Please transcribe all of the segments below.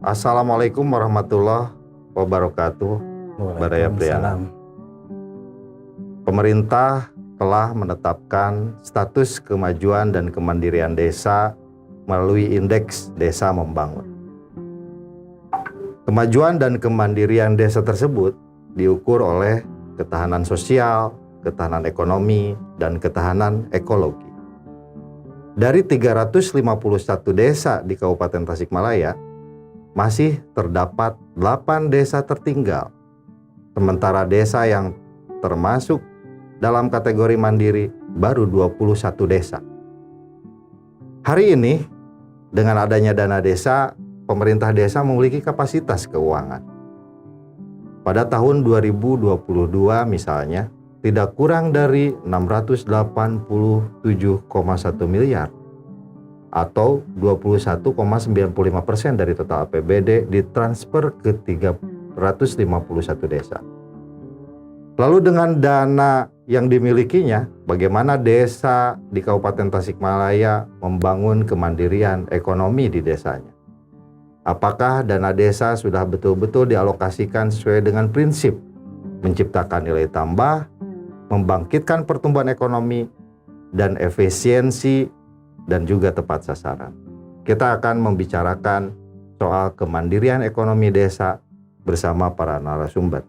Assalamualaikum warahmatullahi wabarakatuh. Badaya Priana. Waalaikumsalam. Pemerintah telah menetapkan status kemajuan dan kemandirian desa melalui Indeks Desa Membangun. Kemajuan dan kemandirian desa tersebut diukur oleh ketahanan sosial, ketahanan ekonomi, dan ketahanan ekologi. Dari 351 desa di Kabupaten Tasikmalaya, masih terdapat 8 desa tertinggal. Sementara desa yang termasuk dalam kategori mandiri baru 21 desa. Hari ini, dengan adanya dana desa, pemerintah desa memiliki kapasitas keuangan. Pada tahun 2022 misalnya, tidak kurang dari 687,1 miliar atau 21,95% dari total APBD ditransfer ke 351 desa. Lalu dengan dana yang dimilikinya, bagaimana desa di Kabupaten Tasikmalaya membangun kemandirian ekonomi di desanya? Apakah dana desa sudah betul-betul dialokasikan sesuai dengan prinsip menciptakan nilai tambah, membangkitkan pertumbuhan ekonomi, dan efisiensi, dan juga tepat sasaran? Kita akan membicarakan soal kemandirian ekonomi desa bersama para narasumber.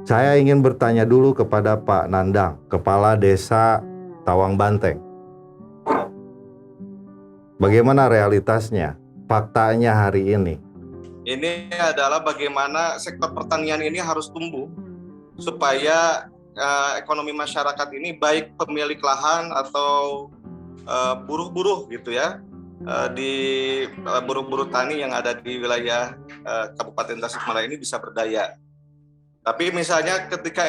Saya ingin bertanya dulu kepada Pak Nandang, Kepala Desa Tawang Banteng. Bagaimana realitasnya, faktanya hari ini? Ini adalah bagaimana sektor pertanian ini harus tumbuh supaya ekonomi masyarakat ini, baik pemilik lahan atau buruh-buruh gitu ya, di buruh-buruh tani yang ada di wilayah Kabupaten Tasikmalaya ini bisa berdaya. Tapi misalnya ketika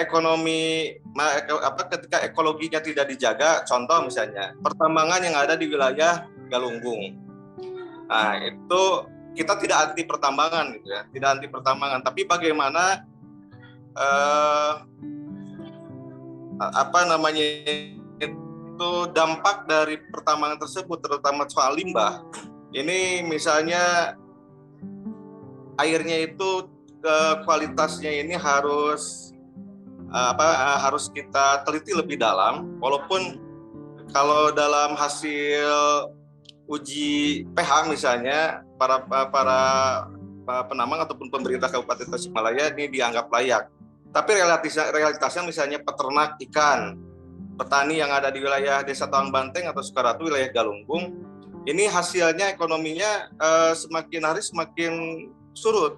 ketika ekologinya tidak dijaga, contoh misalnya pertambangan yang ada di wilayah Galunggung. Nah, itu kita tidak anti pertambangan gitu ya, tidak anti pertambangan, tapi bagaimana itu dampak dari pertambangan tersebut, terutama soal limbah. Ini misalnya airnya itu kualitasnya ini harus kita teliti lebih dalam. Walaupun kalau dalam hasil uji pH misalnya para penambang ataupun pemerintah Kabupaten Tasikmalaya ini dianggap layak. Tapi realitasnya misalnya peternak ikan, petani yang ada di wilayah Desa Tawang Banteng atau Sukaratu, wilayah Galunggung, ini hasilnya ekonominya semakin hari semakin surut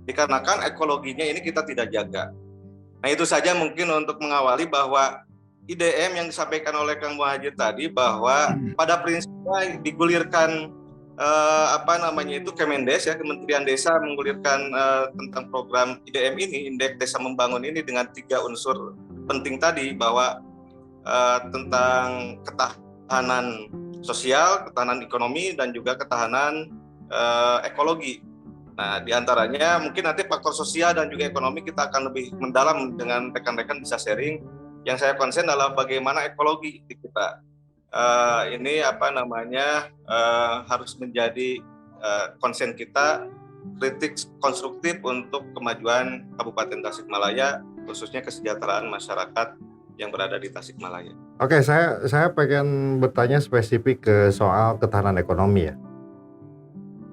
dikarenakan ekologinya ini kita tidak jaga. Nah, itu saja mungkin untuk mengawali bahwa IDM yang disampaikan oleh Kang Muhajir tadi, bahwa pada prinsipnya digulirkan Kemendes ya, Kementerian Desa menggulirkan tentang program IDM ini, Indeks Desa Membangun ini, dengan 3 unsur penting tadi, bahwa tentang ketahanan sosial, ketahanan ekonomi, dan juga ketahanan ekologi. Nah, diantaranya mungkin nanti faktor sosial dan juga ekonomi kita akan lebih mendalam dengan rekan-rekan bisa sharing. Yang saya konsen adalah bagaimana ekologi di kita harus menjadi konsen kita, kritik konstruktif untuk kemajuan Kabupaten Tasikmalaya, khususnya kesejahteraan masyarakat yang berada di Tasikmalaya. Oke, saya pengen bertanya spesifik ke soal ketahanan ekonomi ya.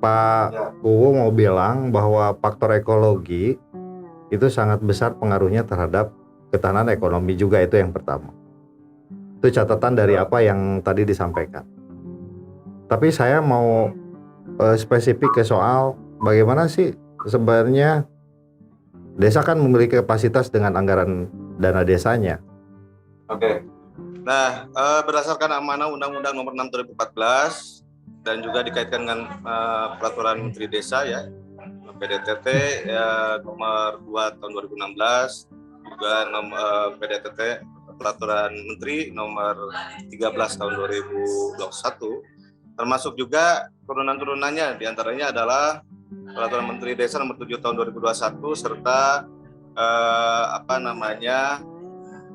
Pak Uwo mau bilang bahwa faktor ekologi itu sangat besar pengaruhnya terhadap ketahanan ekonomi juga, itu yang pertama. Itu catatan dari apa yang tadi disampaikan. Tapi saya mau spesifik ke soal bagaimana sih sebenarnya desa kan memiliki kapasitas dengan anggaran dana desanya. Oke. Nah, berdasarkan amanah Undang-Undang Nomor 6 2014 dan juga dikaitkan dengan Peraturan Menteri Desa ya, PDTT Nomor 2 tahun 2016, juga PDTT Peraturan Menteri Nomor 13 tahun 2021, termasuk juga turunan-turunannya, diantaranya adalah Peraturan Menteri Desa Nomor 7 tahun 2021 serta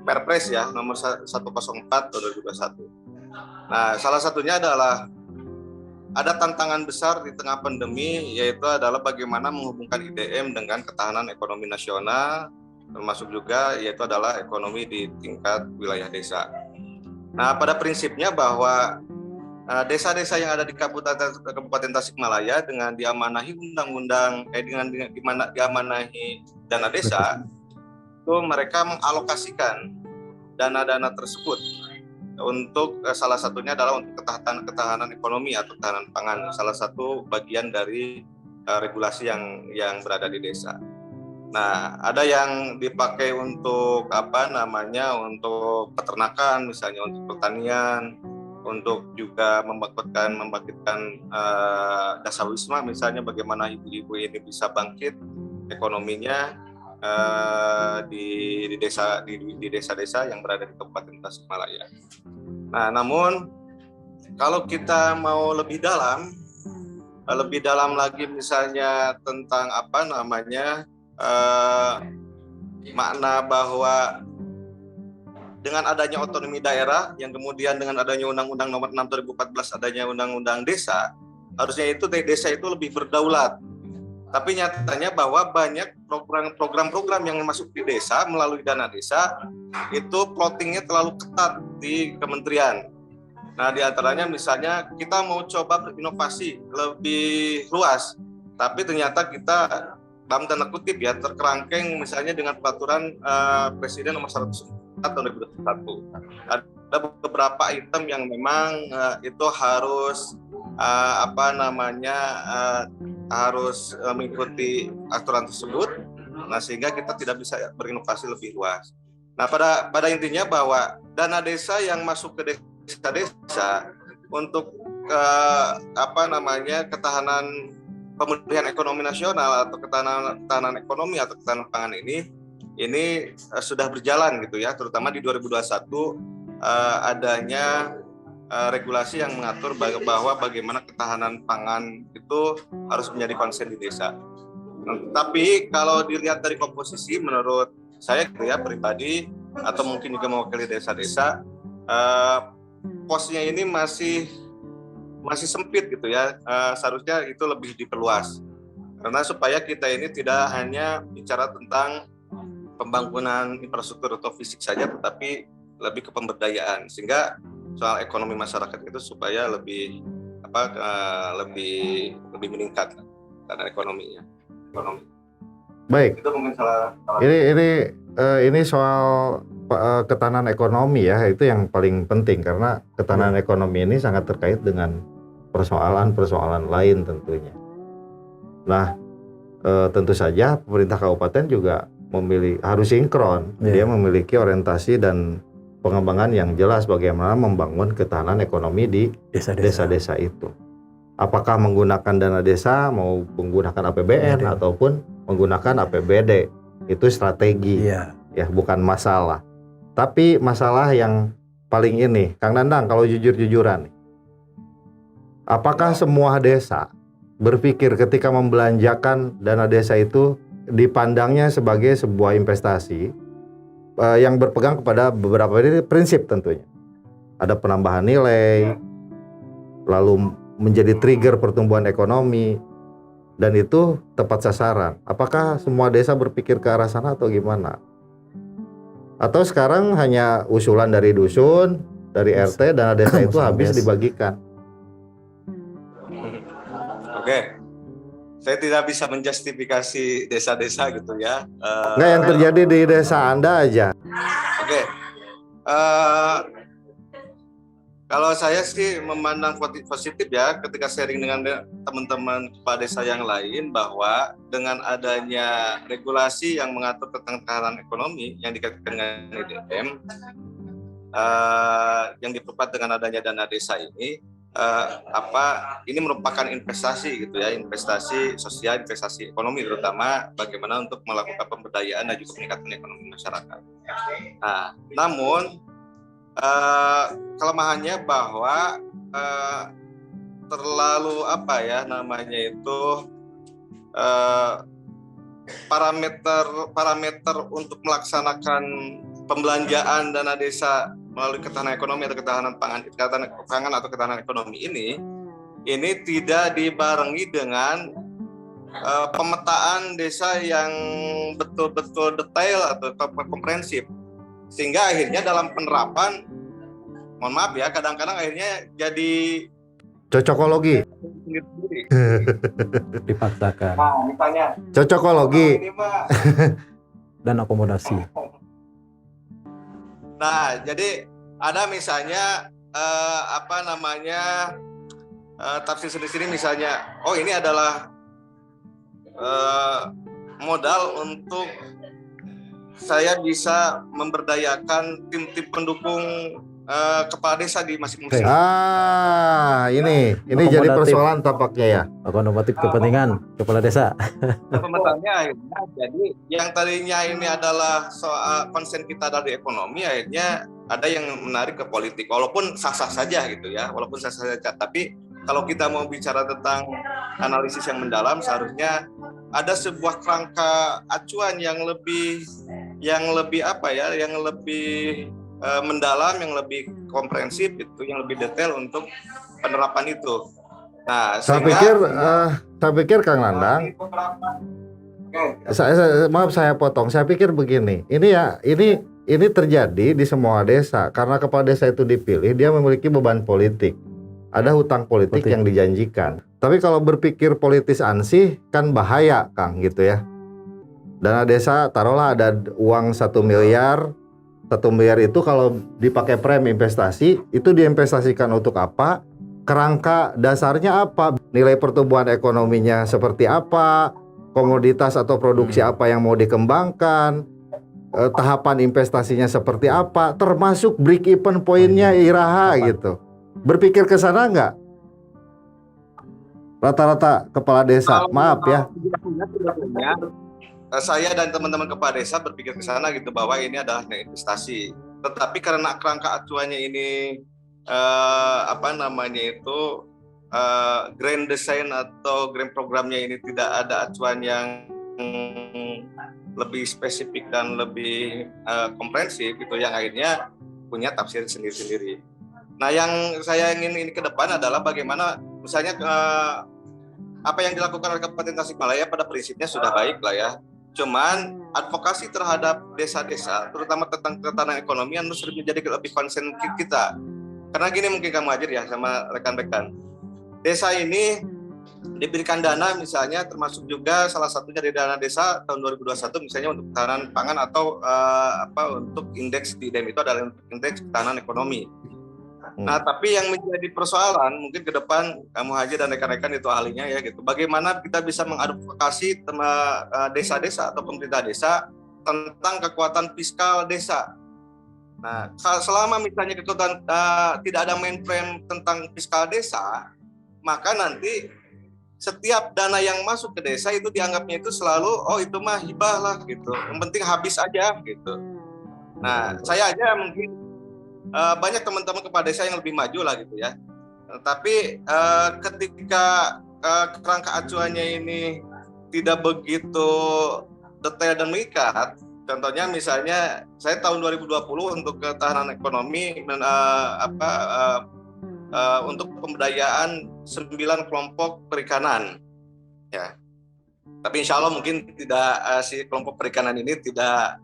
Perpres ya Nomor 104 tahun 2021. Nah, salah satunya adalah ada tantangan besar di tengah pandemi, yaitu adalah bagaimana menghubungkan IDM dengan ketahanan ekonomi nasional, termasuk juga yaitu adalah ekonomi di tingkat wilayah desa. Nah, pada prinsipnya bahwa desa-desa yang ada di Kabupaten Tasikmalaya dengan diamanahi diamanahi dana desa, itu mereka mengalokasikan dana-dana tersebut untuk salah satunya adalah untuk ketahanan ekonomi atau ketahanan pangan, salah satu bagian dari regulasi yang berada di desa. Nah, ada yang dipakai untuk untuk peternakan, misalnya untuk pertanian, untuk juga membangkitkan dasawisma, misalnya bagaimana ibu-ibu ini bisa bangkit ekonominya di desa-desa yang berada di Kabupaten Tasikmalaya. Nah, namun kalau kita mau lebih dalam lagi misalnya tentang makna bahwa dengan adanya otonomi daerah yang kemudian dengan adanya Undang-Undang Nomor 6 2014 adanya Undang-Undang Desa, harusnya itu desa itu lebih berdaulat. Tapi nyatanya bahwa banyak program-program yang masuk di desa melalui dana desa itu plottingnya terlalu ketat di kementerian. Nah, di antaranya misalnya kita mau coba berinovasi lebih luas, tapi ternyata kita dalam tanda kutip ya terkerangkeng misalnya dengan peraturan Presiden Nomor 104 tahun 2021. Ada beberapa item yang memang itu harus harus mengikuti aturan tersebut. Nah, sehingga kita tidak bisa berinovasi lebih luas. Nah, pada intinya bahwa dana desa yang masuk ke desa-desa untuk ketahanan pemulihan ekonomi nasional atau ketahanan ekonomi atau ketahanan pangan ini sudah berjalan gitu ya, terutama di 2021 adanya regulasi yang mengatur bahwa bagaimana ketahanan pangan itu harus menjadi konsen di desa. Tapi kalau dilihat dari komposisi, menurut saya gitu ya pribadi atau mungkin juga mewakili desa-desa, posnya ini masih sempit gitu ya. Seharusnya itu lebih diperluas karena supaya kita ini tidak hanya bicara tentang pembangunan infrastruktur atau fisik saja, tetapi lebih ke pemberdayaan, sehingga soal ekonomi masyarakat itu supaya lebih meningkat karena ekonominya. Baik. Itu mungkin salah. Ini soal ketahanan ekonomi ya, itu yang paling penting karena ketahanan ekonomi ini sangat terkait dengan persoalan-persoalan lain tentunya. Nah, tentu saja pemerintah kabupaten juga harus sinkron. Dia memiliki orientasi dan pengembangan yang jelas bagaimana membangun ketahanan ekonomi di desa-desa itu. Apakah menggunakan dana desa, mau menggunakan APBN ataupun menggunakan APBD, itu strategi, ya bukan masalah. Tapi masalah yang paling ini, Kang Nandang, kalau jujur-jujuran, apakah semua desa berpikir ketika membelanjakan dana desa itu dipandangnya sebagai sebuah investasi yang berpegang kepada beberapa prinsip tentunya. Ada penambahan nilai, lalu menjadi trigger pertumbuhan ekonomi, dan itu tepat sasaran. Apakah semua desa berpikir ke arah sana atau gimana? Atau sekarang hanya usulan dari dusun, dari RT, dana desa itu habis dibagikan? Oke. Saya tidak bisa menjustifikasi desa-desa gitu ya. Nggak, yang terjadi di desa Anda aja. Oke. Kalau saya sih memandang positif ya ketika sharing dengan teman-teman kepala desa yang lain bahwa dengan adanya regulasi yang mengatur tentang ketahanan ekonomi yang dikaitkan dengan IDM, yang diperkuat dengan adanya dana desa ini, ini merupakan investasi gitu ya, investasi sosial, investasi ekonomi, terutama bagaimana untuk melakukan pemberdayaan dan juga peningkatan ekonomi masyarakat. Nah, namun kelemahannya bahwa terlalu parameter untuk melaksanakan pembelanjaan dana desa melalui ketahanan ekonomi atau ketahanan pangan atau ketahanan ekonomi ini tidak dibarengi dengan pemetaan desa yang betul-betul detail atau komprehensif, sehingga akhirnya dalam penerapan, mohon maaf ya, kadang-kadang akhirnya jadi Cocokologi. sendiri. Dipaksakan Nah, misalnya Cocokologi. ini mah. dan akomodasi. Nah, jadi ada misalnya tafsir sendiri misalnya, oh ini adalah modal untuk saya bisa memberdayakan tim-tim pendukung kepala desa di masing-masing. Ini jadi Akomodatif. persoalan tampaknya ya. Akomodatif kepentingan kepala desa. Nah, pemetaannya akhirnya jadi yang tadinya ini adalah soal konsen kita dari ekonomi, akhirnya ada yang menarik ke politik, walaupun sah-sah saja gitu ya, walaupun sah-sah saja. Tapi kalau kita mau bicara tentang analisis yang mendalam, seharusnya ada sebuah kerangka acuan yang lebih mendalam, yang lebih komprehensif, itu yang lebih detail untuk penerapan itu. Nah, Saya pikir Kang Nandang, maaf saya potong. Saya pikir begini, ini terjadi di semua desa karena kepala desa itu dipilih, dia memiliki beban politik. Ada hutang politik yang dijanjikan. Tapi kalau berpikir politis ansih kan bahaya, Kang, gitu ya. Dana desa, taruhlah ada uang 1 miliar. 1 miliar itu kalau dipakai prem investasi, itu diinvestasikan untuk apa? Kerangka dasarnya apa? Nilai pertumbuhan ekonominya seperti apa? Komoditas atau produksi apa yang mau dikembangkan? Tahapan investasinya seperti apa? Termasuk break even poinnya iraha gitu. Berpikir ke sana nggak? Rata-rata kepala desa, maaf ya. Saya dan teman-teman kepala desa berpikir ke sana gitu, bahwa ini adalah investasi. Tetapi karena kerangka acuannya ini grand design atau grand programnya ini tidak ada acuan yang lebih spesifik dan lebih komprehensif gitu, yang akhirnya punya tafsir sendiri-sendiri. Nah, yang saya ingin ini ke depan adalah bagaimana misalnya apa yang dilakukan oleh Kabupaten Tasikmalaya pada prinsipnya sudah baik lah ya. Cuman advokasi terhadap desa-desa, terutama tentang ketahanan ekonomi, harus menjadi lebih konsen kita. Karena gini, mungkin kamu hadir ya sama rekan-rekan. Desa ini diberikan dana misalnya, termasuk juga salah satunya dari dana desa tahun 2021 misalnya untuk ketahanan pangan atau untuk indeks di DEM itu adalah indeks ketahanan ekonomi. Nah, tapi yang menjadi persoalan mungkin ke depan kamu Haji dan rekan-rekan itu ahlinya ya gitu. Bagaimana kita bisa mengadvokasi desa-desa atau pemerintah desa tentang kekuatan fiskal desa. Nah, selama misalnya kekuatan tidak ada mainframe tentang fiskal desa, maka nanti setiap dana yang masuk ke desa itu dianggapnya itu selalu itu mah hibah lah gitu. Yang penting habis aja gitu. Nah, saya aja mungkin banyak teman-teman kepala desa yang lebih maju lah gitu ya. Tapi ketika kerangka acuannya ini tidak begitu detail dan mengikat, contohnya misalnya saya tahun 2020 untuk ketahanan ekonomi untuk pemberdayaan 9 kelompok perikanan ya. Tapi insya Allah mungkin tidak si kelompok perikanan ini tidak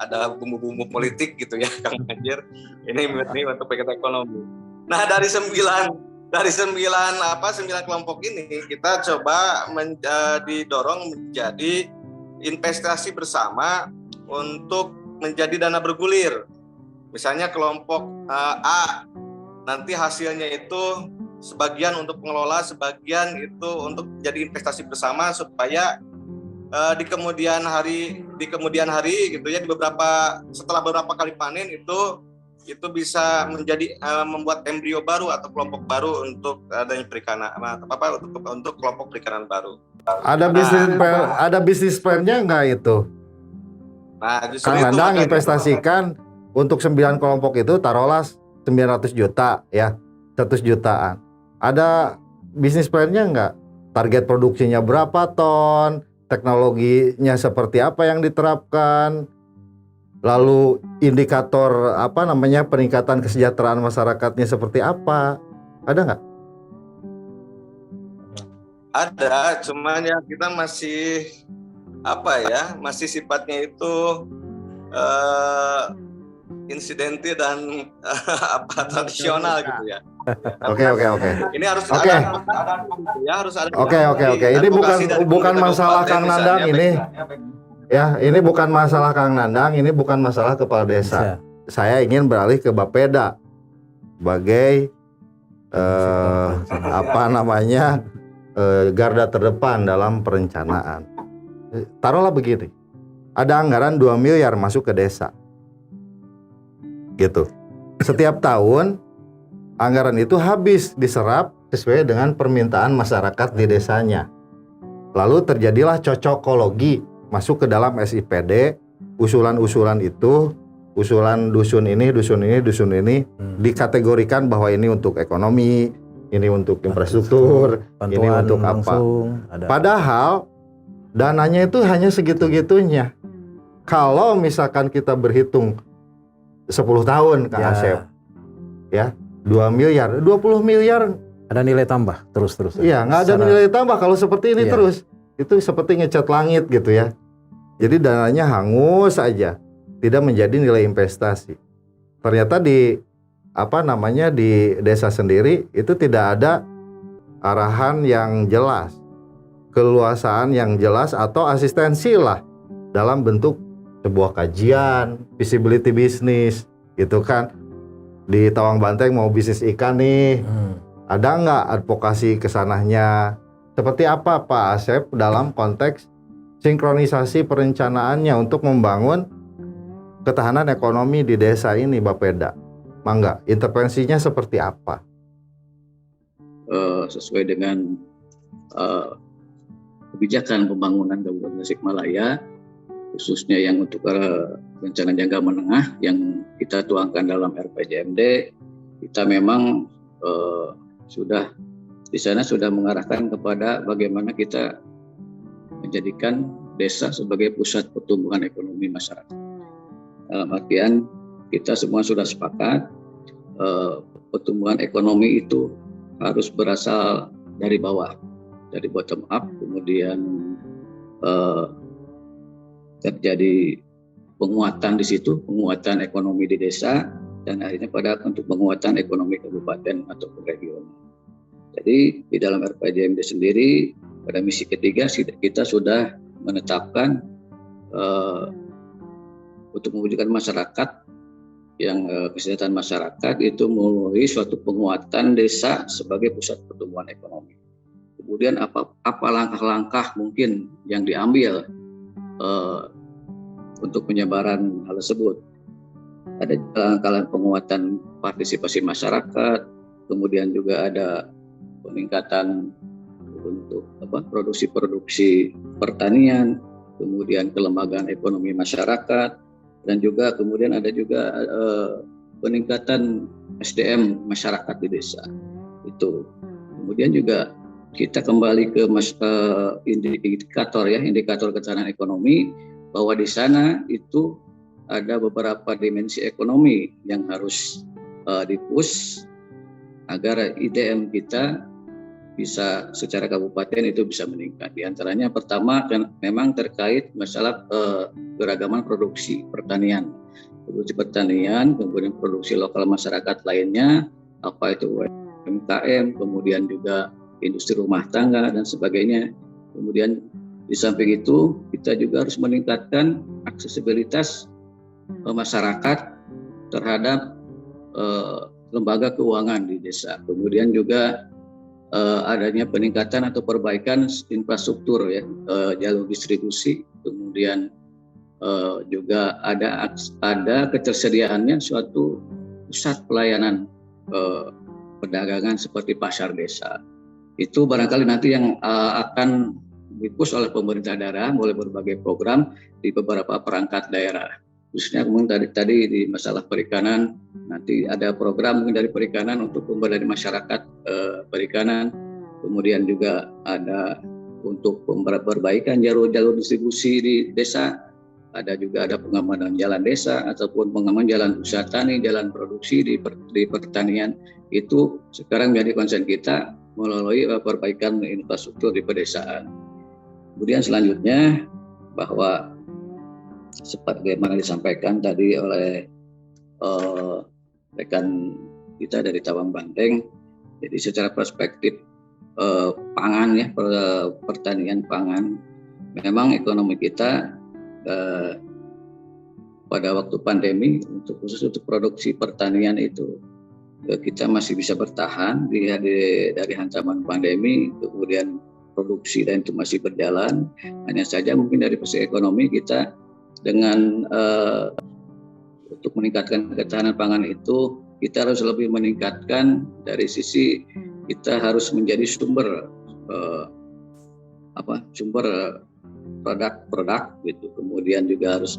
ada bumbu-bumbu politik gitu ya, Kang Anjir. Ini untuk pekerjaan ekonomi. Nah, dari 9 kelompok ini kita coba didorong menjadi investasi bersama untuk menjadi dana bergulir. Misalnya kelompok A nanti hasilnya itu sebagian untuk pengelola, sebagian itu untuk jadi investasi bersama supaya di kemudian hari gitu ya, setelah beberapa kali panen itu bisa menjadi membuat embrio baru atau kelompok baru untuk adanya perikanan untuk kelompok perikanan baru. Ada bisnis plan-nya nggak itu? Nah, Kang Nandang investasikan untuk 9 kelompok itu taruhlah 900 juta ya, 100 jutaan. Ada bisnis plan-nya nggak? Target produksinya berapa ton? Teknologinya seperti apa yang diterapkan, lalu indikator peningkatan kesejahteraan masyarakatnya seperti apa, ada nggak? Ada, cuman ya kita masih masih sifatnya itu insidenti dan tradisional gitu ya. Oke. Ini harus Oke. harus ada. Oke. Ini advokasi dari bukan pemerintah masalah kabupaten Kang Nandang misalnya, ini. Ya, ini bukan masalah Kang Nandang, ini bukan masalah kepala desa. Saya ingin beralih ke Bapeda sebagai garda terdepan dalam perencanaan. Taruhlah begini, ada anggaran 2 miliar masuk ke desa, gitu. Setiap tahun anggaran itu habis diserap sesuai dengan permintaan masyarakat di desanya. Lalu terjadilah cocokologi masuk ke dalam SIPD, usulan-usulan itu, usulan dusun ini dikategorikan bahwa ini untuk ekonomi, ini untuk infrastruktur, ini untuk apa. Padahal dananya itu hanya segitu-gitunya. Kalau misalkan kita berhitung 10 tahun Kang Asep, ya 2 miliar, 20 miliar ada nilai tambah terus. Iya, nggak ada nilai tambah kalau seperti ini terus. Itu seperti ngecat langit gitu ya. Jadi dananya hangus saja, tidak menjadi nilai investasi. Ternyata di desa sendiri itu tidak ada arahan yang jelas, keluasaan yang jelas atau asistensi lah dalam bentuk sebuah kajian, visibility bisnis gitu kan. Di Tawang Banteng mau bisnis ikan nih, ada nggak advokasi kesananya? Seperti apa Pak Asep dalam konteks sinkronisasi perencanaannya untuk membangun ketahanan ekonomi di desa ini, Bapeda? Mangga, intervensinya seperti apa? Sesuai dengan kebijakan pembangunan Kabupaten Tasikmalaya, khususnya yang untuk rencana jangka menengah yang kita tuangkan dalam RPJMD, kita memang sudah di sana sudah mengarahkan kepada bagaimana kita menjadikan desa sebagai pusat pertumbuhan ekonomi masyarakat. Dalam artian kita semua sudah sepakat pertumbuhan ekonomi itu harus berasal dari bawah, dari bottom up, kemudian terjadi penguatan di situ, penguatan ekonomi di desa, dan akhirnya pada untuk penguatan ekonomi kabupaten ataupun regional. Jadi di dalam RPJMD sendiri pada misi ketiga kita sudah menetapkan untuk mewujudkan masyarakat yang kesejahteraan masyarakat itu melalui suatu penguatan desa sebagai pusat pertumbuhan ekonomi. Kemudian apa langkah-langkah mungkin yang diambil untuk penyebaran hal tersebut? Ada langkah penguatan partisipasi masyarakat, kemudian juga ada peningkatan untuk produksi pertanian, kemudian kelembagaan ekonomi masyarakat, dan juga kemudian ada juga peningkatan SDM masyarakat di desa itu. Kemudian juga kita kembali ke indikator ketahanan ekonomi, bahwa di sana itu ada beberapa dimensi ekonomi yang harus dipush agar IDM kita bisa secara kabupaten itu bisa meningkat. Di antaranya pertama kan memang terkait masalah keragaman produksi pertanian, kemudian produksi lokal masyarakat lainnya, apa itu UMKM, kemudian juga industri rumah tangga dan sebagainya. Kemudian di samping itu kita juga harus meningkatkan aksesibilitas masyarakat terhadap lembaga keuangan di desa. Kemudian juga adanya peningkatan atau perbaikan infrastruktur ya, jalur distribusi, kemudian juga ada ketersediaannya suatu pusat pelayanan perdagangan seperti pasar desa. Itu barangkali nanti yang akan dipush oleh pemerintah daerah melalui berbagai program di beberapa perangkat daerah. Khususnya kemudian tadi di masalah perikanan, nanti ada program mungkin dari perikanan untuk pemberdayaan masyarakat perikanan, kemudian juga ada untuk perbaikan jalur distribusi di desa, ada pengamanan jalan desa ataupun pengamanan jalan usaha tani, jalan produksi di pertanian. Itu sekarang menjadi concern kita, melalui perbaikan infrastruktur di pedesaan. Kemudian selanjutnya bahwa sebagaimana disampaikan tadi oleh rekan kita dari Tawang Banteng, jadi secara perspektif pangan ya, pertanian pangan, memang ekonomi kita pada waktu pandemi khusus untuk produksi pertanian itu kita masih bisa bertahan dari hantaman pandemi, kemudian produksi dan itu masih berjalan. Hanya saja mungkin dari sisi ekonomi kita dengan untuk meningkatkan ketahanan pangan itu kita harus lebih meningkatkan dari sisi kita harus menjadi sumber produk gitu. Kemudian juga harus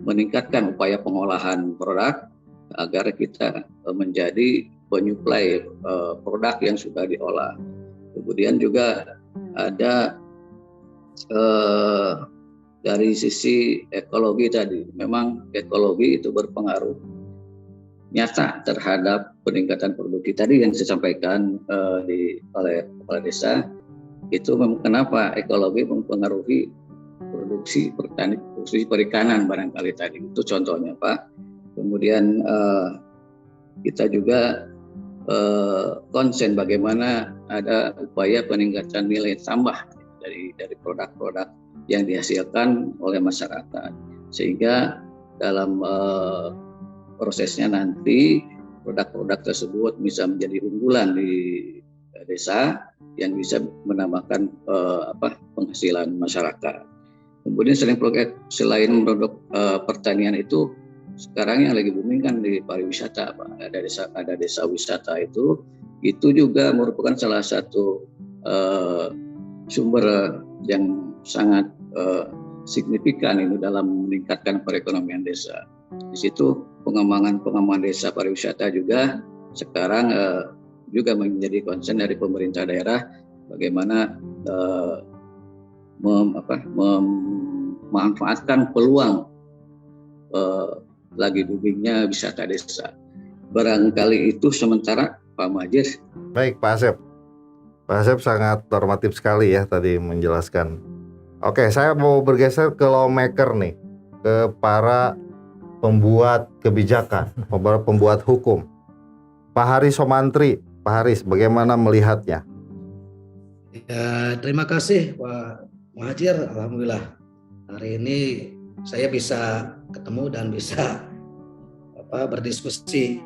meningkatkan upaya pengolahan produk agar kita menjadi penyuplai produk yang sudah diolah. Kemudian juga ada dari sisi ekologi tadi, memang ekologi itu berpengaruh nyata terhadap peningkatan produksi tadi yang saya sampaikan oleh kepala desa. Itu kenapa ekologi mempengaruhi produksi perikanan barangkali tadi, itu contohnya Pak. Kemudian kita juga konsen bagaimana ada upaya peningkatan nilai tambah dari produk-produk yang dihasilkan oleh masyarakat, sehingga dalam prosesnya nanti produk-produk tersebut bisa menjadi unggulan di desa yang bisa menambahkan penghasilan masyarakat. Kemudian selain produk pertanian itu, sekarang yang lagi booming kan di pariwisata, Pak. Ada desa wisata itu juga merupakan salah satu sumber yang sangat signifikan ini dalam meningkatkan perekonomian desa. Di situ pengembangan desa pariwisata juga sekarang juga menjadi concern dari pemerintah daerah, bagaimana memanfaatkan peluang lagi boomingnya wisata desa. Barangkali itu sementara Pak Muhadjir. Baik Pak Asep. Pak Asep sangat normatif sekali ya tadi menjelaskan. Oke, saya mau bergeser ke lawmaker nih, ke para pembuat kebijakan, pembuat hukum. Pak Haris Somantri, Pak Haris, bagaimana melihatnya? Ya, terima kasih Pak Muhadjir. Alhamdulillah hari ini saya bisa ketemu dan bisa berdiskusi.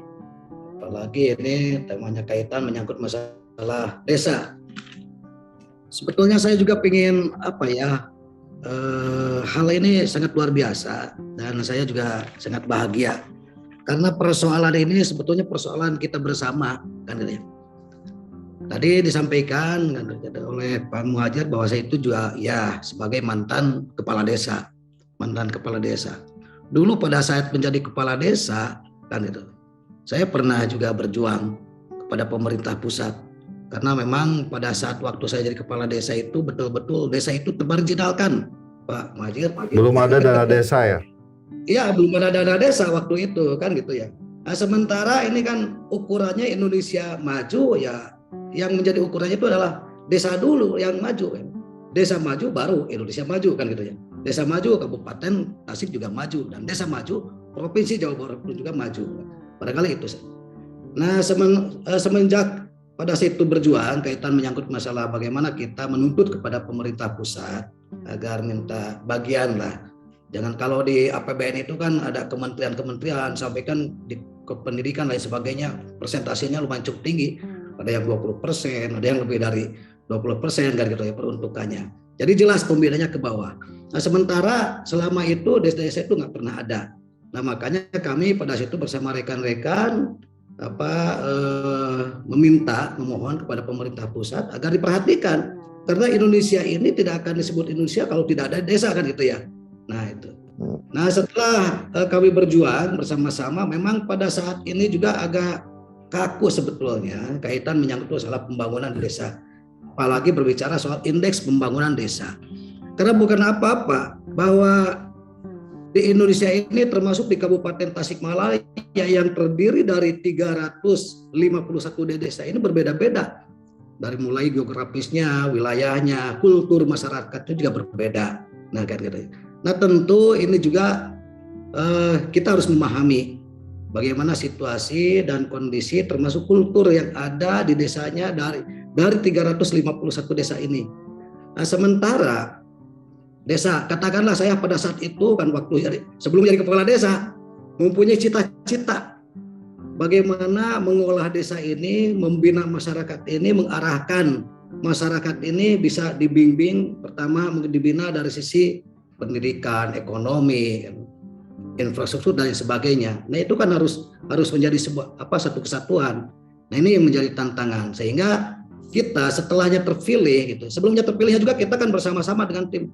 Apalagi ini temanya kaitan menyangkut masalah desa. Sebetulnya saya juga ingin hal ini sangat luar biasa dan saya juga sangat bahagia karena persoalan ini sebetulnya persoalan kita bersama kan gitu ya. Tadi disampaikan oleh Pak Muhadjir bahwa saya itu juga ya sebagai mantan kepala desa. Dulu pada saat menjadi kepala desa kan itu, saya pernah juga berjuang kepada pemerintah pusat. Karena memang pada saat waktu saya jadi kepala desa itu betul-betul desa itu termarginalkan, Pak Muhadjir. Belum ada dana desa ya? Iya, belum ada dana desa waktu itu kan gitu ya. Nah, sementara ini kan ukurannya Indonesia maju ya, yang menjadi ukurannya itu adalah desa dulu yang maju kan. Desa maju baru Indonesia maju kan gitu ya. Desa maju Kabupaten Tasik juga maju dan desa maju Provinsi Jawa Barat pun juga maju. Barangkali itu. Nah, semenjak pada saat itu berjuang kaitan menyangkut masalah bagaimana kita menuntut kepada pemerintah pusat agar minta bagian lah. Jangan kalau di APBN itu kan ada kementerian-kementerian sampaikan di pendidikan lain sebagainya persentasenya lumayan cukup tinggi. Ada yang 20%, ada yang lebih dari 20% kan gitu ya peruntukannya. Jadi jelas pembedanya ke bawah. Nah, sementara selama itu desa-desa itu nggak pernah ada. Nah, makanya kami pada situ bersama rekan-rekan memohon kepada pemerintah pusat agar diperhatikan karena Indonesia ini tidak akan disebut Indonesia kalau tidak ada desa kan gitu ya. Nah itu. Nah setelah kami berjuang bersama-sama, memang pada saat ini juga agak kaku sebetulnya kaitan menyangkut masalah pembangunan desa. Apalagi berbicara soal indeks pembangunan desa. Karena bukan apa-apa bahwa di Indonesia ini termasuk di Kabupaten Tasikmalaya yang terdiri dari 351 desa ini berbeda-beda. Dari mulai geografisnya, wilayahnya, kultur masyarakatnya juga berbeda. Nah, nah tentu ini juga kita harus memahami bagaimana situasi dan kondisi termasuk kultur yang ada di desanya dari 351 desa ini. Nah, sementara desa, katakanlah saya pada saat itu kan waktu sebelum jadi kepala desa mempunyai cita-cita bagaimana mengolah desa ini, membina masyarakat ini, mengarahkan masyarakat ini bisa dibimbing, pertama dibina dari sisi pendidikan, ekonomi, infrastruktur dan sebagainya. Nah, itu kan harus menjadi satu kesatuan. Nah, ini yang menjadi tantangan sehingga kita setelahnya terpilih gitu. Sebelumnya terpilihnya juga kita kan bersama-sama dengan tim.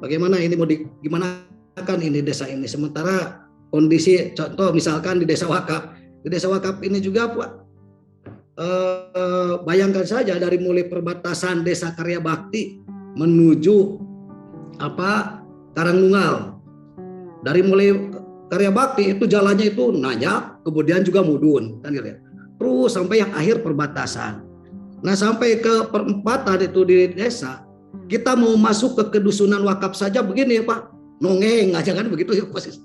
Bagaimana ini mau gimana kan ini desa ini. Sementara kondisi contoh misalkan di desa Wakap. Di desa Wakap ini juga Pak, bayangkan saja dari mulai perbatasan desa Karya Bakti menuju Karangnunggal. Dari mulai Karya Bakti itu jalannya itu nanjak, kemudian juga mudun kan gitu ya. Terus sampai yang akhir perbatasan. Nah, sampai ke perempatan itu di desa, kita mau masuk ke kedusunan Wakap saja begini ya Pak, nongeng aja kan begitu ya posisi.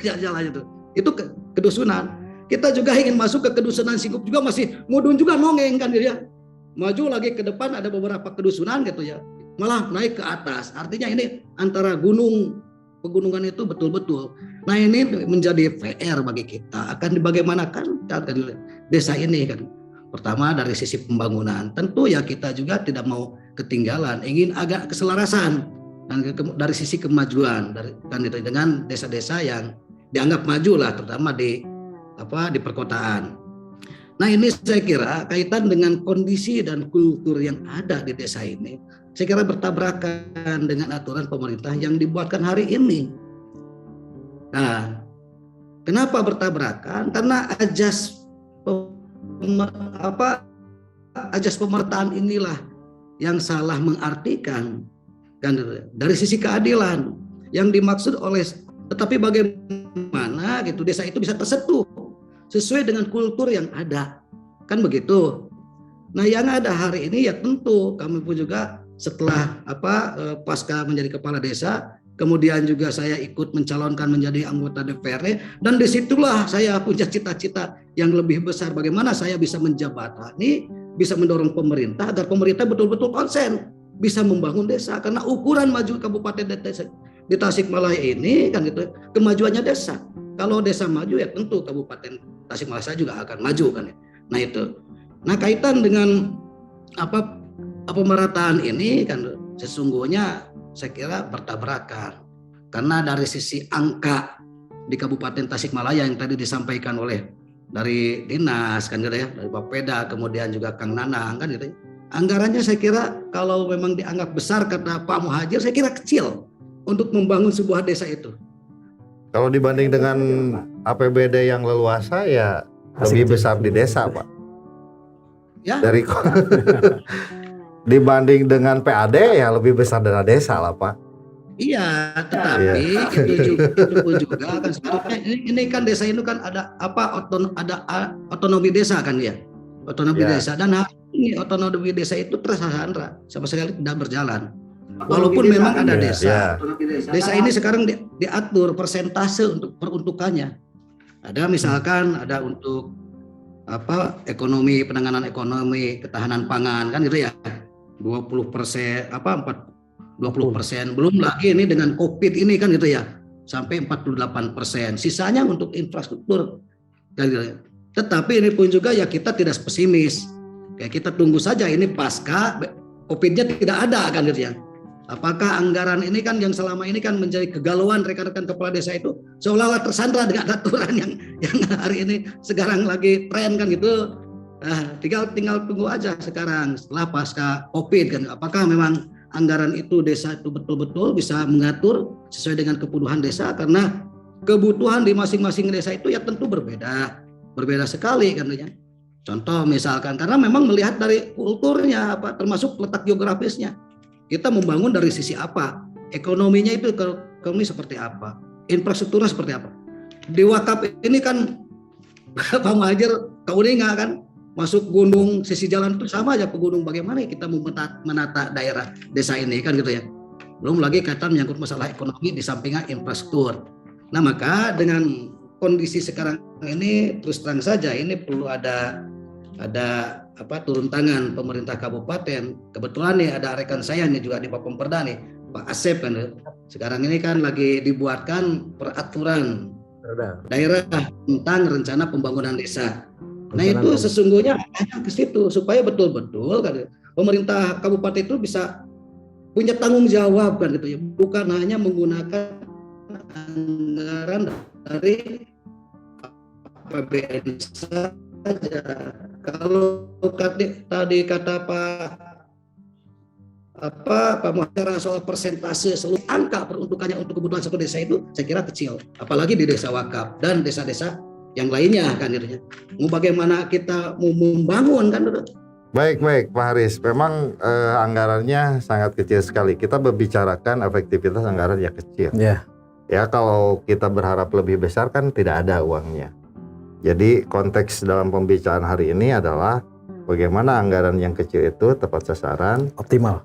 Jalannya itu kedusunan. Kita juga ingin masuk ke kedusunan Singkup juga masih mudun juga nongeng kan gitu ya. Maju lagi ke depan ada beberapa kedusunan gitu ya, malah naik ke atas. Artinya ini antara pegunungan itu betul-betul. Nah, ini menjadi PR bagi kita akan dibagaimanakan desa ini kan. Pertama dari sisi pembangunan, tentu ya kita juga tidak mau ketinggalan, ingin agak keselarasan dan dari sisi kemajuan dengan desa-desa yang dianggap maju lah, terutama di perkotaan. Nah, ini saya kira kaitan dengan kondisi dan kultur yang ada di desa ini, saya kira bertabrakan dengan aturan pemerintah yang dibuatkan hari ini. Nah, kenapa bertabrakan? Karena ajas pemertaan inilah yang salah mengartikan kan dari sisi keadilan yang dimaksud oleh, tetapi bagaimana gitu desa itu bisa tersentuh sesuai dengan kultur yang ada kan begitu. Nah, yang ada hari ini ya tentu kami pun juga setelah pasca menjadi kepala desa, kemudian juga saya ikut mencalonkan menjadi anggota DPRD, dan disitulah saya punya cita-cita yang lebih besar bagaimana saya bisa menjabatani, bisa mendorong pemerintah agar pemerintah betul-betul konsen bisa membangun desa, karena ukuran maju kabupaten di Tasikmalaya ini kan gitu kemajuannya desa. Kalau desa maju ya tentu kabupaten Tasikmalaya juga akan maju kan ya. Nah itu. Nah, kaitan dengan pemerataan ini kan sesungguhnya saya kira bertabrakan, karena dari sisi angka di Kabupaten Tasikmalaya yang tadi disampaikan oleh dari dinas kan gitu ya, dari Bapeda, kemudian juga Kang Nanang kan gitu ya. Anggarannya saya kira kalau memang dianggap besar kata Pak Muhajir, saya kira kecil untuk membangun sebuah desa itu. Kalau dibanding dengan APBD yang leluasa ya lebih besar di desa, Pak. Ya. Dari dibanding dengan PAD ya lebih besar dari desa lah, Pak. Iya, tetapi itu juga kan sebenarnya ini kan desa ini kan ada otonomi desa kan ya. Otonomi desa, dan hari ini otonomi desa itu tersandra sama sekali tidak berjalan. Walaupun memang ada desa. Desa ini sekarang diatur persentase untuk peruntukannya. Ada misalkan ada untuk ekonomi, penanganan ekonomi, ketahanan pangan kan gitu ya. 20%, 20%, belum lagi ini dengan COVID ini kan gitu ya, sampai 48%. Sisanya untuk infrastruktur. Tetapi ini pun juga ya kita tidak pesimis. Kayak kita tunggu saja ini pasca COVID-nya tidak ada kan gitu ya. Apakah anggaran ini kan yang selama ini kan menjadi kegalauan rekan-rekan kepala desa itu seolah-olah tersandra dengan aturan yang hari ini sekarang lagi tren kan gitu. Nah, tinggal tunggu aja sekarang setelah pasca COVID kan, apakah memang anggaran itu desa itu betul-betul bisa mengatur sesuai dengan kebutuhan desa, karena kebutuhan di masing-masing desa itu ya tentu berbeda sekali kan ya. Contoh misalkan karena memang melihat dari kulturnya termasuk letak geografisnya. Kita membangun dari sisi apa? Ekonominya itu ekonomi seperti apa, infrastrukturnya seperti apa. Di Wakaf ini kan Pak Muhajir Kauninga kan masuk gunung sisi jalan itu sama aja pegunung, bagaimana kita menata daerah desa ini kan gitu ya. Belum lagi kaitan menyangkut masalah ekonomi di sampingnya infrastruktur. Nah maka dengan kondisi sekarang ini terus terang saja ini perlu ada turun tangan pemerintah kabupaten. Kebetulan nih ada rekan saya nih juga di Bapemperda nih, Pak Asep kan. Sekarang ini kan lagi dibuatkan peraturan daerah tentang rencana pembangunan desa. Nah itu sesungguhnya ke situ supaya betul-betul kan pemerintah kabupaten itu bisa punya tanggung jawab kan gitu ya, bukan hanya menggunakan anggaran dari APBN saja. Kalau tadi kata Pak Muhajir soal persentase seluruh angka peruntukannya untuk kebutuhan satu desa itu saya kira kecil, apalagi di desa wakaf dan desa-desa yang lainnya kan gitu. Mau bagaimana kita mau membangun kan gitu. Baik Pak Haris, memang anggarannya sangat kecil sekali. Kita berbicarakan efektivitas anggaran yang kecil. Ya kalau kita berharap lebih besar kan tidak ada uangnya. Jadi konteks dalam pembicaraan hari ini adalah bagaimana anggaran yang kecil itu tepat sasaran, optimal,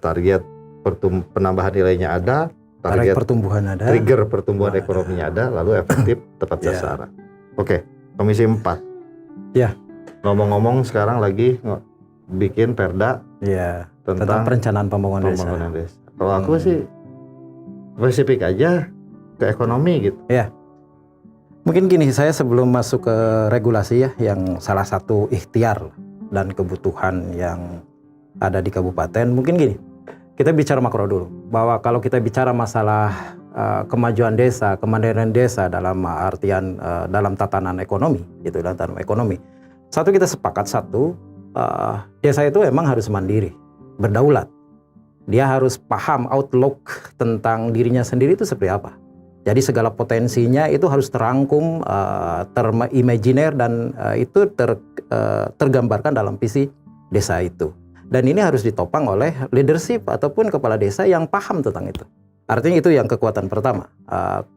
target penambahan nilainya ada, target pertumbuhan ada, trigger pertumbuhan ekonominya ada, lalu efektif tepat sasaran. Oke, Komisi 4. Ya. Ngomong-ngomong sekarang lagi bikin perda tentang perencanaan pembangunan desa. Kalau aku sih spesifik aja ke ekonomi gitu. Ya. Mungkin gini, saya sebelum masuk ke regulasi ya, yang salah satu ikhtiar dan kebutuhan yang ada di kabupaten, mungkin gini, kita bicara makro dulu, bahwa kalau kita bicara masalah kemajuan desa, kemandirian desa dalam artian dalam tatanan ekonomi, gitu, dalam tatanan ekonomi. Satu, kita sepakat desa itu emang harus mandiri, berdaulat. Dia harus paham outlook tentang dirinya sendiri itu seperti apa. Jadi segala potensinya itu harus terangkum, terimajiner dan itu tergambarkan dalam visi desa itu. Dan ini harus ditopang oleh leadership ataupun kepala desa yang paham tentang itu. Artinya itu yang kekuatan pertama.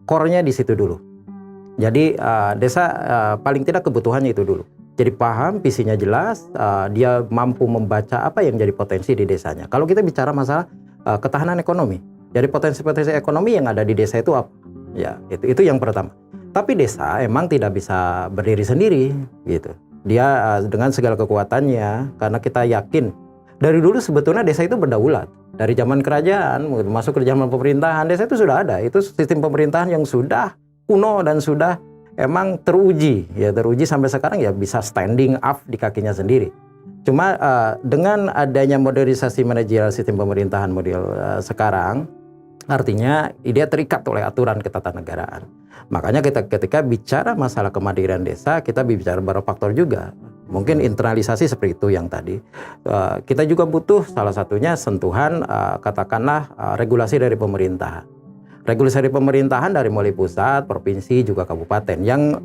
Core-nya di situ dulu. Jadi desa paling tidak kebutuhannya itu dulu. Jadi paham, visinya jelas, dia mampu membaca apa yang jadi potensi di desanya. Kalau kita bicara masalah ketahanan ekonomi, jadi potensi-potensi ekonomi yang ada di desa itu apa? Ya, itu yang pertama. Tapi desa emang tidak bisa berdiri sendiri, gitu. Dia dengan segala kekuatannya, karena kita yakin dari dulu sebetulnya desa itu berdaulat. Dari zaman kerajaan, masuk ke zaman pemerintahan, desa itu sudah ada. Itu sistem pemerintahan yang sudah kuno dan sudah emang teruji sampai sekarang ya bisa standing up di kakinya sendiri. Cuma dengan adanya modernisasi manajerial sistem pemerintahan model sekarang, artinya dia terikat oleh aturan ketatanegaraan. Makanya ketika bicara masalah kemandirian desa, kita bicara beberapa faktor juga. Mungkin internalisasi seperti itu yang tadi. Kita juga butuh salah satunya sentuhan katakanlah regulasi dari pemerintahan. Regulasi dari pemerintahan dari mulai pusat, provinsi, juga kabupaten yang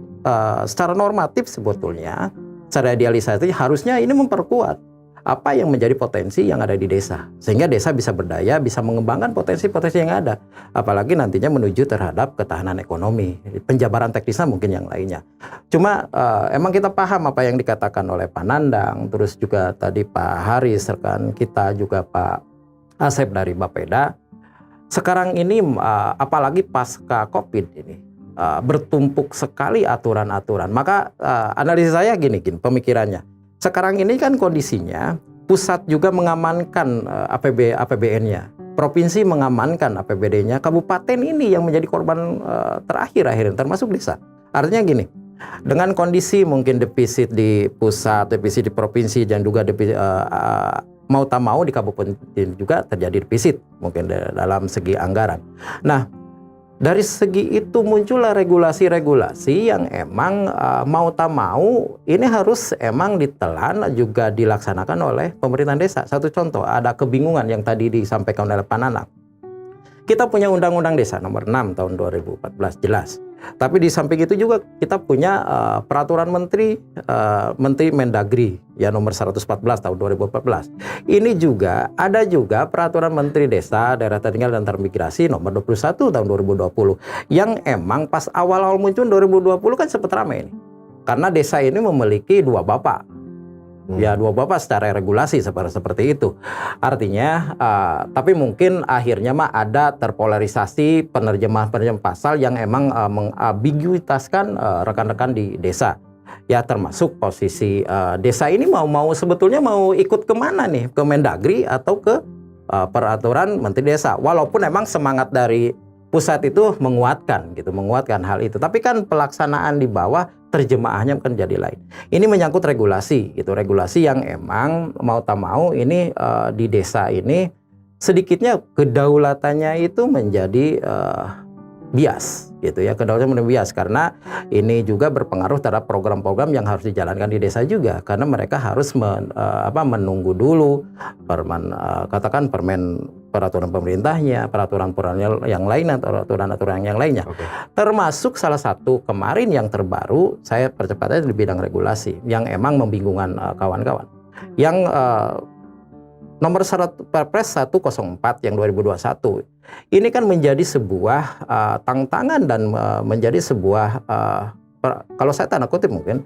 secara normatif sebetulnya, secara idealisasi harusnya ini memperkuat apa yang menjadi potensi yang ada di desa. Sehingga desa bisa berdaya, bisa mengembangkan potensi-potensi yang ada. Apalagi nantinya menuju terhadap ketahanan ekonomi, penjabaran teknisnya mungkin yang lainnya. Cuma emang kita paham apa yang dikatakan oleh Pak Nandang, terus juga tadi Pak Haris, rekan kita juga Pak Asep dari Bapeda. Sekarang ini apalagi pasca COVID ini bertumpuk sekali aturan-aturan. Maka analisis saya gini pemikirannya. Sekarang ini kan kondisinya pusat juga mengamankan APBN-nya, provinsi mengamankan APBD-nya, kabupaten ini yang menjadi korban terakhir termasuk desa. Artinya gini, dengan kondisi mungkin defisit di pusat, defisit di provinsi dan juga defisit mau tak mau di kabupaten juga terjadi defisit mungkin dalam segi anggaran. Nah, dari segi itu muncullah regulasi-regulasi yang emang mau tak mau ini harus emang ditelan juga dilaksanakan oleh pemerintahan desa. Satu contoh, ada kebingungan yang tadi disampaikan oleh Pak Nanang. Kita punya Undang-Undang Desa nomor 6 tahun 2014 jelas. Tapi di samping itu juga kita punya peraturan menteri Mendagri ya nomor 114 tahun 2014. Ini juga ada juga peraturan menteri desa, daerah tertinggal dan transmigrasi nomor 21 tahun 2020 yang emang pas awal-awal muncul 2020 kan sempat ramai ini. Karena desa ini memiliki dua bapak. Ya, dua bapak secara regulasi seperti itu. Artinya, tapi mungkin akhirnya mah ada terpolarisasi penerjemahan pasal yang emang mengambiguitaskan rekan-rekan di desa. Ya, termasuk posisi desa ini mau sebetulnya mau ikut kemana nih? Ke Mendagri atau ke peraturan Menteri Desa? Walaupun emang semangat dari pusat itu menguatkan hal itu. Tapi kan pelaksanaan di bawah terjemahannya kan jadi lain. Ini menyangkut regulasi regulasi yang emang mau tak mau ini di desa ini sedikitnya kedaulatannya itu menjadi bias kedaulatan menjadi bias karena ini juga berpengaruh terhadap program-program yang harus dijalankan di desa juga karena mereka harus menunggu dulu peraturan pemerintahnya, peraturan yang lain atau aturan-aturan yang lainnya. Okay. Termasuk salah satu kemarin yang terbaru, saya percepatnya di bidang regulasi yang emang membingungkan kawan-kawan. Yang nomor Perpres 104 yang 2021 ini kan menjadi sebuah tantangan dan menjadi sebuah kalau saya tanda kutip mungkin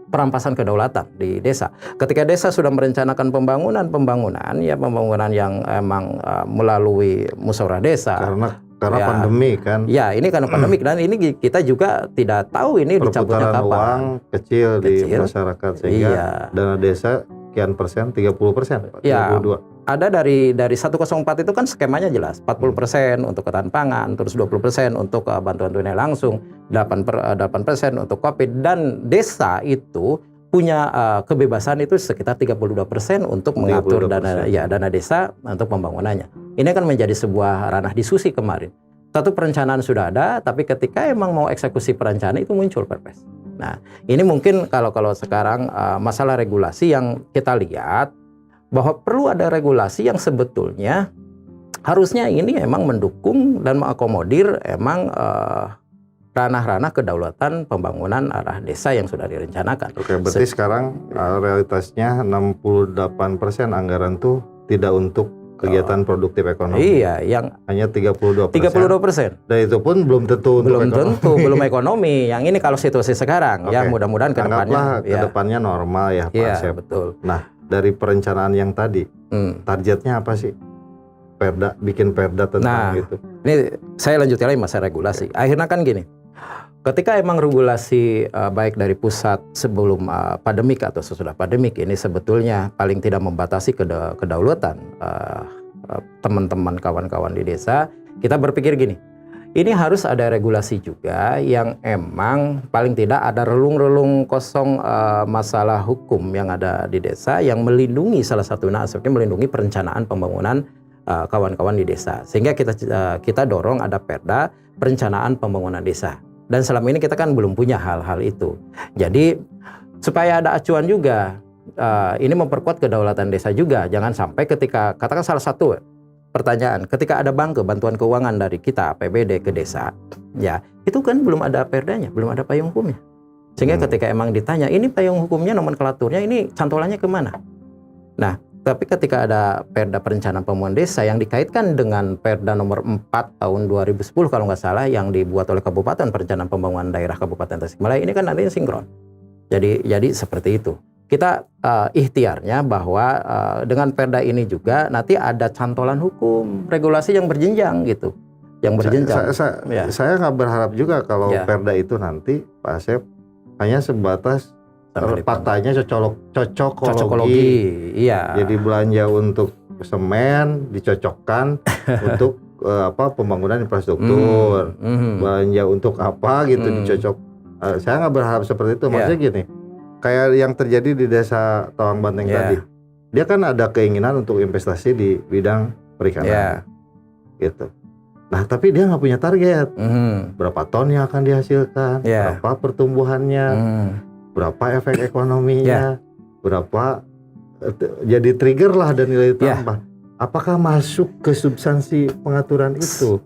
perampasan kedaulatan di desa. Ketika desa sudah merencanakan pembangunan yang emang melalui musyawarah desa. Karena pandemi kan. Ya, ini karena pandemi dan ini kita juga tidak tahu ini dicabutnya kapan. Uang kecil di masyarakat sehingga dana desa sekian persen, 30%, 32. Ya, ada dari 104 itu kan skemanya jelas, 40% untuk ketahanan pangan, terus 20% untuk bantuan tunai langsung, 8% untuk COVID, dan desa itu punya kebebasan itu sekitar 32% untuk mengatur 32%. dana desa untuk pembangunannya. Ini kan menjadi sebuah ranah diskusi kemarin. Satu perencanaan sudah ada, tapi ketika emang mau eksekusi perencanaan itu muncul Perpres. Nah, ini mungkin kalau sekarang masalah regulasi yang kita lihat bahwa perlu ada regulasi yang sebetulnya harusnya ini emang mendukung dan mengakomodir emang ranah-ranah kedaulatan pembangunan arah desa yang sudah direncanakan. Oke, berarti sekarang realitasnya 68% anggaran tuh tidak untuk kegiatan produktif ekonomi. Iya, yang hanya 32%. 32%. Dan itu pun belum tentu belum ekonomi. Yang ini kalau situasi sekarang ya mudah-mudahan ke depannya kedepannya normal ya Pak Iya, betul. Nah, dari perencanaan yang tadi, targetnya apa sih? Bikin perda tentang itu. Ini saya lanjutkan lagi masalah regulasi. Akhirnya kan gini. Ketika emang regulasi baik dari pusat sebelum pandemik atau sesudah pandemik ini sebetulnya paling tidak membatasi kedaulatan teman-teman kawan-kawan di desa, kita berpikir gini, ini harus ada regulasi juga yang emang paling tidak ada relung-relung kosong masalah hukum yang ada di desa yang melindungi salah satu aspeknya melindungi perencanaan pembangunan kawan-kawan di desa. Sehingga kita dorong ada perda perencanaan pembangunan desa. Dan selama ini kita kan belum punya hal-hal itu. Jadi supaya ada acuan juga, ini memperkuat kedaulatan desa juga. Jangan sampai ketika, katakan salah satu pertanyaan, ketika ada bantuan keuangan dari kita, APBD ke desa, ya itu kan belum ada perdanya, belum ada payung hukumnya. Sehingga ketika emang ditanya, ini payung hukumnya, nomenklaturnya, ini cantolannya kemana? Nah, tapi ketika ada Perda Perencanaan Pembangunan Desa yang dikaitkan dengan Perda nomor 4 tahun 2010 kalau nggak salah yang dibuat oleh Kabupaten Perencanaan Pembangunan Daerah Kabupaten Tasikmalaya, ini kan nantinya sinkron. Jadi seperti itu. Kita ikhtiarnya bahwa dengan Perda ini juga nanti ada cantolan hukum, regulasi yang berjenjang gitu. Yang berjenjang. Saya nggak berharap juga kalau Perda itu nanti Pak Asep hanya sebatas faktanya cocokologi. Iya. Jadi belanja untuk semen dicocokkan untuk pembangunan infrastruktur. Belanja untuk apa gitu dicocok. Saya nggak berharap seperti itu. Maksudnya gini, kayak yang terjadi di desa Tawang Banteng tadi. Dia kan ada keinginan untuk investasi di bidang perikanan. Gitu. Nah, tapi dia nggak punya target. Berapa ton yang akan dihasilkan, berapa pertumbuhannya, berapa efek ekonominya, berapa jadi trigger lah dan nilai tambah. Apakah masuk ke substansi pengaturan itu?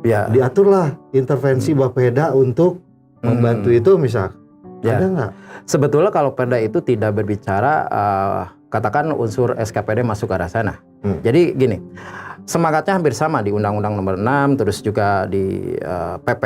Ya. diaturlah intervensi Bapeda untuk membantu itu misal. Ya. Ada nggak? Sebetulnya kalau Perda itu tidak berbicara katakan unsur SKPD masuk ke arah sana. Jadi gini, semangatnya hampir sama di Undang-Undang Nomor 6, terus juga di PP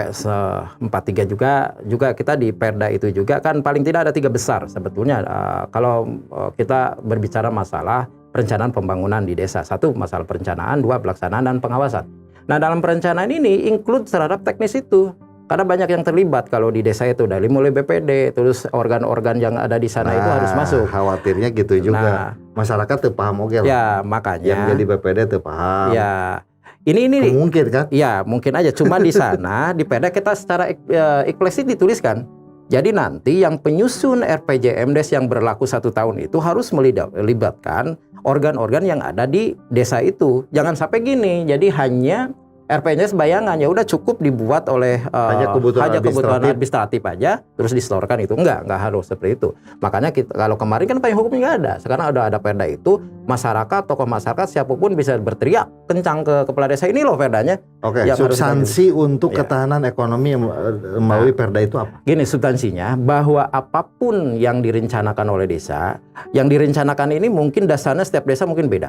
43 juga kita di Perda itu juga kan paling tidak ada 3 besar sebetulnya. Kalau kita berbicara masalah perencanaan pembangunan di desa, 1 masalah perencanaan, 2 pelaksanaan dan pengawasan. Nah dalam perencanaan ini include terhadap teknis itu. Karena banyak yang terlibat kalau di desa itu dari mulai BPD, terus organ-organ yang ada di sana itu harus masuk. Khawatirnya gitu juga. Masyarakat tuh paham oke lah. Ya makanya. Yang jadi BPD tuh paham. Ya ini mungkin kan? Ya mungkin aja. Cuma di sana di Perda kita secara eksplisit dituliskan. Jadi nanti yang penyusun RPJMDes yang berlaku 1 tahun itu harus melibatkan organ-organ yang ada di desa itu. Jangan sampai gini. Jadi hanya RPJMDes bayangan ya udah cukup dibuat oleh hanya kebutuhan administratif aja terus disetorkan itu enggak harus seperti itu. Makanya kalau kemarin kan payung hukumnya nggak ada. Sekarang ada Perda itu masyarakat, tokoh masyarakat siapapun bisa berteriak kencang ke kepala desa ini loh Perdanya. Oke, substansi untuk ketahanan ekonomi melalui Perda itu apa? Gini substansinya bahwa apapun yang direncanakan oleh desa, yang direncanakan ini mungkin dasarnya setiap desa mungkin beda.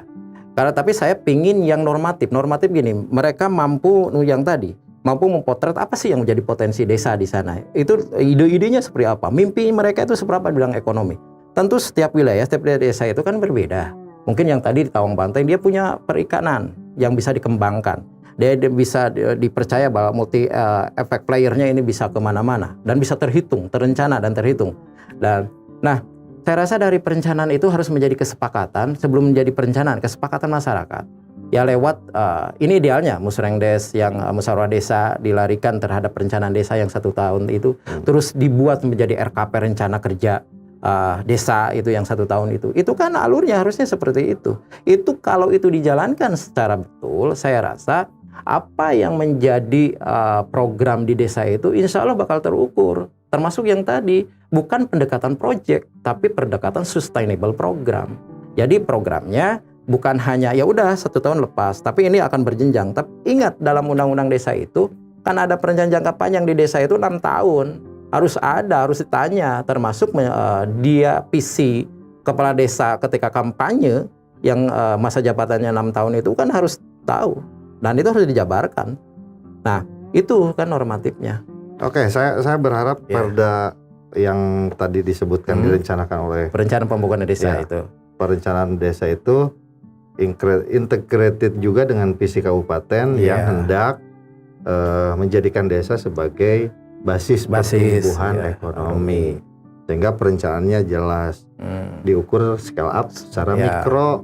Karena tapi saya pingin yang normatif gini, mereka mampu yang tadi, mampu mempotret apa sih yang menjadi potensi desa di sana. Itu ide-idenya seperti apa, mimpi mereka itu seperti apa di bidang ekonomi. Tentu setiap wilayah, setiap desa itu kan berbeda. Mungkin yang tadi di Tawang Banteng dia punya perikanan yang bisa dikembangkan. Dia bisa dipercaya bahwa multi efek playernya ini bisa kemana-mana dan bisa terhitung, terencana dan terhitung. Dan saya rasa dari perencanaan itu harus menjadi kesepakatan sebelum menjadi perencanaan, kesepakatan masyarakat. Ya lewat, ini idealnya musrengdes yang musyawarah desa dilarikan terhadap perencanaan desa yang 1 tahun itu. Terus dibuat menjadi RKP rencana kerja desa itu yang 1 tahun itu. Itu kan alurnya harusnya seperti itu. Itu kalau itu dijalankan secara betul, saya rasa apa yang menjadi program di desa itu insya Allah bakal terukur. Termasuk yang tadi, bukan pendekatan project, tapi pendekatan sustainable program. Jadi programnya bukan hanya ya udah 1 tahun lepas, tapi ini akan berjenjang. Tapi ingat dalam undang-undang desa itu, kan ada perencanaan jangka panjang di desa itu 6 tahun. Harus ditanya, termasuk dia visi kepala desa ketika kampanye, yang masa jabatannya 6 tahun itu kan harus tahu. Dan itu harus dijabarkan. Nah, itu kan normatifnya. Oke, saya berharap Perda yang tadi disebutkan direncanakan oleh perencanaan pembangunan desa itu. Perencanaan desa itu integrated juga dengan visi kabupaten yang hendak menjadikan desa sebagai basis pertumbuhan ekonomi. Sehingga perencanaannya jelas, diukur scale up secara mikro.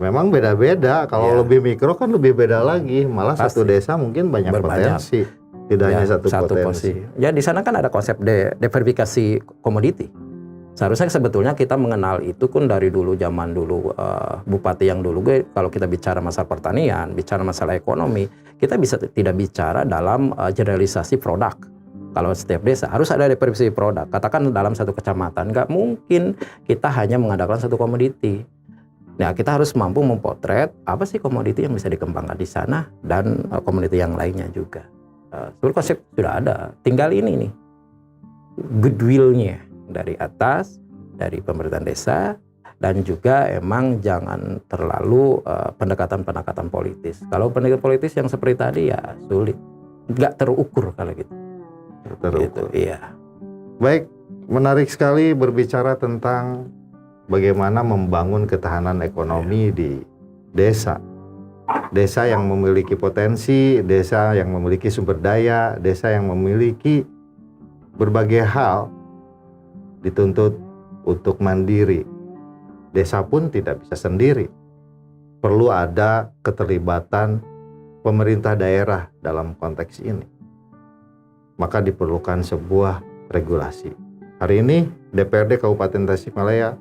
Memang beda-beda. Kalau lebih mikro kan lebih beda lagi. Malah satu desa mungkin banyak potensi. Tidak hanya satu potensi. Ya di sana kan ada konsep diversifikasi komoditi. Seharusnya sebetulnya kita mengenal itu kan dari dulu zaman dulu bupati yang dulu kalau kita bicara masalah pertanian, bicara masalah ekonomi, kita bisa tidak bicara dalam generalisasi produk. Kalau setiap desa harus ada diversifikasi produk. Katakan dalam satu kecamatan, nggak mungkin kita hanya mengandalkan satu komoditi. Nah, kita harus mampu mempotret apa sih komoditi yang bisa dikembangkan di sana dan komoditi yang lainnya juga. Sebenarnya konsep sudah ada, tinggal ini nih goodwill-nya dari atas, dari pemerintahan desa, dan juga emang jangan terlalu pendekatan-pendekatan politis. Kalau pendekatan politis yang seperti tadi ya sulit, nggak terukur kalau gitu. Terukur. Gitu, iya. Baik, menarik sekali berbicara tentang bagaimana membangun ketahanan ekonomi di desa. Desa yang memiliki potensi, desa yang memiliki sumber daya, desa yang memiliki berbagai hal dituntut untuk mandiri. Desa pun tidak bisa sendiri. Perlu ada keterlibatan pemerintah daerah dalam konteks ini. Maka diperlukan sebuah regulasi. Hari ini DPRD Kabupaten Tasikmalaya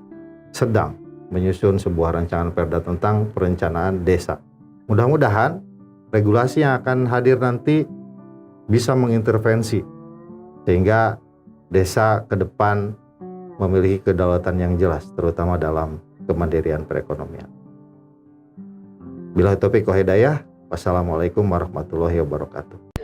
sedang menyusun sebuah rancangan Perda tentang perencanaan desa. Mudah-mudahan regulasi yang akan hadir nanti bisa mengintervensi sehingga desa ke depan memiliki kedaulatan yang jelas, terutama dalam kemandirian perekonomian. Billahi taufiq wal hidayah. Wassalamualaikum warahmatullahi wabarakatuh.